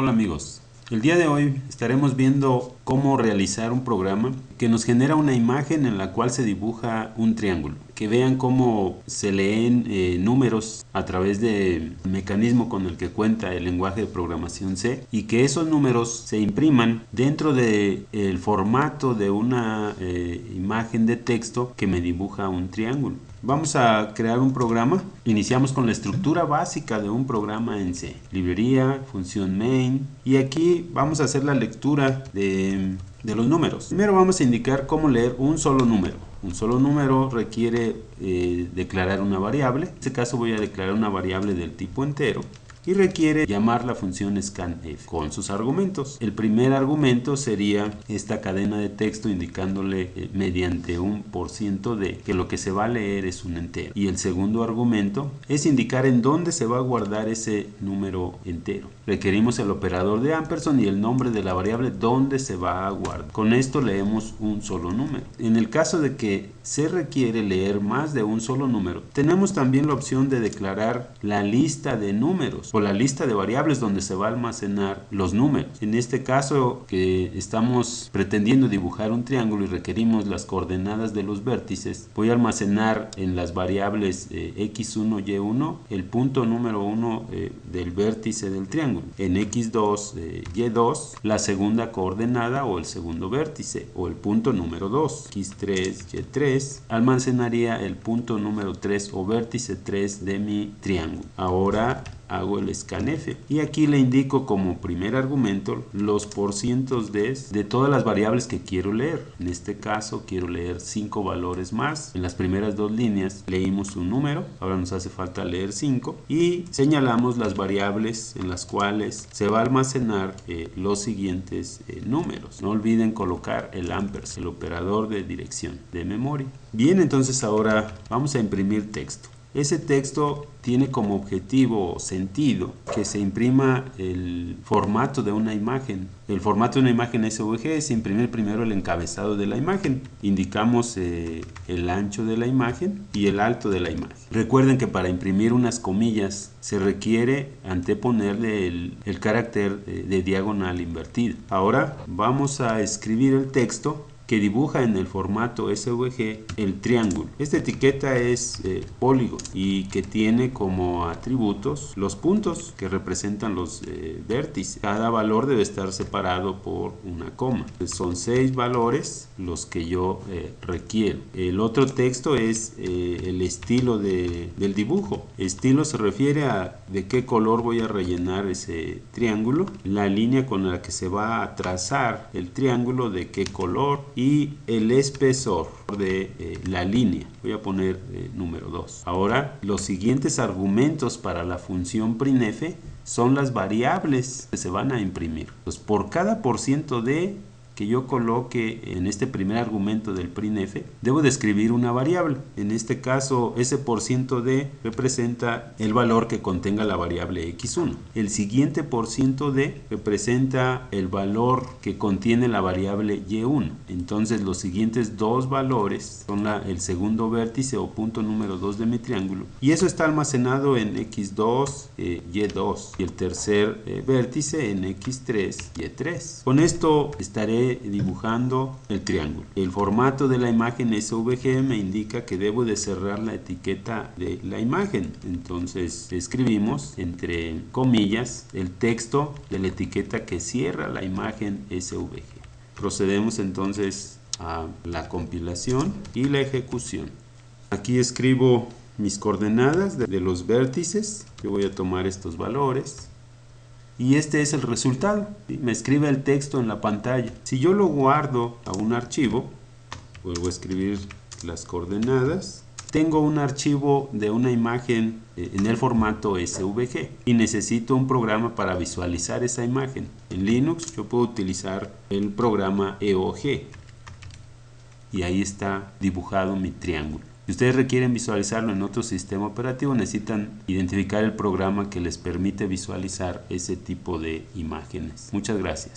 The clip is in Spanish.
Hola amigos, el día de hoy estaremos viendo cómo realizar un programa que nos genera una imagen en la cual se dibuja un triángulo. Que vean cómo se leen números a través del mecanismo con el que cuenta el lenguaje de programación C y que esos números se impriman dentro del formato de una imagen de texto que me dibuja un triángulo. Vamos a crear un programa. Iniciamos con la estructura básica de un programa en C. Librería, función main. Y aquí vamos a hacer la lectura de los números. Primero vamos a indicar cómo leer un solo número. Un solo número requiere declarar una variable. En este caso voy a declarar una variable del tipo entero. Y requiere llamar la función scanf con sus argumentos. El primer argumento sería esta cadena de texto indicándole mediante un %d que lo que se va a leer es un entero. Y el segundo argumento es indicar en dónde se va a guardar ese número entero. Requerimos el operador de ampersand y el nombre de la variable donde se va a guardar. Con esto leemos un solo número. En el caso de que se requiere leer más de un solo número, tenemos también la opción de declarar la lista de números o la lista de variables donde se va a almacenar los números. En este caso que estamos pretendiendo dibujar un triángulo y requerimos las coordenadas de los vértices, voy a almacenar en las variables x1, y1 el punto número 1 del vértice del triángulo. En x2, y2 la segunda coordenada o el segundo vértice o el punto número 2. x3, y3 almacenaría el punto número 3 o vértice 3 de mi triángulo. Ahora hago el scanf y aquí le indico como primer argumento los % de todas las variables que quiero leer. En este caso quiero leer 5 valores más. En las primeras dos líneas leímos un número, ahora nos hace falta leer 5 y señalamos las variables en las cuales se va a almacenar los siguientes números. No olviden colocar el ampersand, el operador de dirección de memoria. Bien, entonces ahora vamos a imprimir texto. Ese texto tiene como objetivo o sentido que se imprima el formato de una imagen. El formato de una imagen SVG es imprimir primero el encabezado de la imagen. Indicamos el ancho de la imagen y el alto de la imagen. Recuerden que para imprimir unas comillas se requiere anteponerle el carácter de diagonal invertida. Ahora vamos a escribir el texto que dibuja en el formato SVG el triángulo. Esta etiqueta es polígono y que tiene como atributos los puntos que representan los vértices. Cada valor debe estar separado por una coma. Son 6 valores los que yo requiero. El otro texto es el estilo del dibujo. Estilo se refiere a de qué color voy a rellenar ese triángulo, la línea con la que se va a trazar el triángulo, de qué color, y el espesor de la línea. Voy a poner número 2. Ahora los siguientes argumentos para la función printf son las variables que se van a imprimir. Entonces, por cada %d que yo coloque en este primer argumento del printf, debo de escribir una variable. En este caso, ese %d representa el valor que contenga la variable x1. El siguiente %d representa el valor que contiene la variable y1. Entonces, los siguientes dos valores son el segundo vértice o punto número 2 de mi triángulo. Y eso está almacenado en x2, y2. Y el tercer vértice en x3, y3. Con esto estaré dibujando el triángulo. El formato de la imagen SVG me indica que debo de cerrar la etiqueta de la imagen. Entonces escribimos entre comillas el texto de la etiqueta que cierra la imagen SVG. Procedemos entonces a la compilación y la ejecución. Aquí escribo mis coordenadas de los vértices. Yo voy a tomar estos valores. Y este es el resultado. ¿Sí? Me escribe el texto en la pantalla. Si yo lo guardo a un archivo, vuelvo a escribir las coordenadas. Tengo un archivo de una imagen en el formato SVG y necesito un programa para visualizar esa imagen. En Linux yo puedo utilizar el programa EOG y ahí está dibujado mi triángulo. Si ustedes requieren visualizarlo en otro sistema operativo, necesitan identificar el programa que les permite visualizar ese tipo de imágenes. Muchas gracias.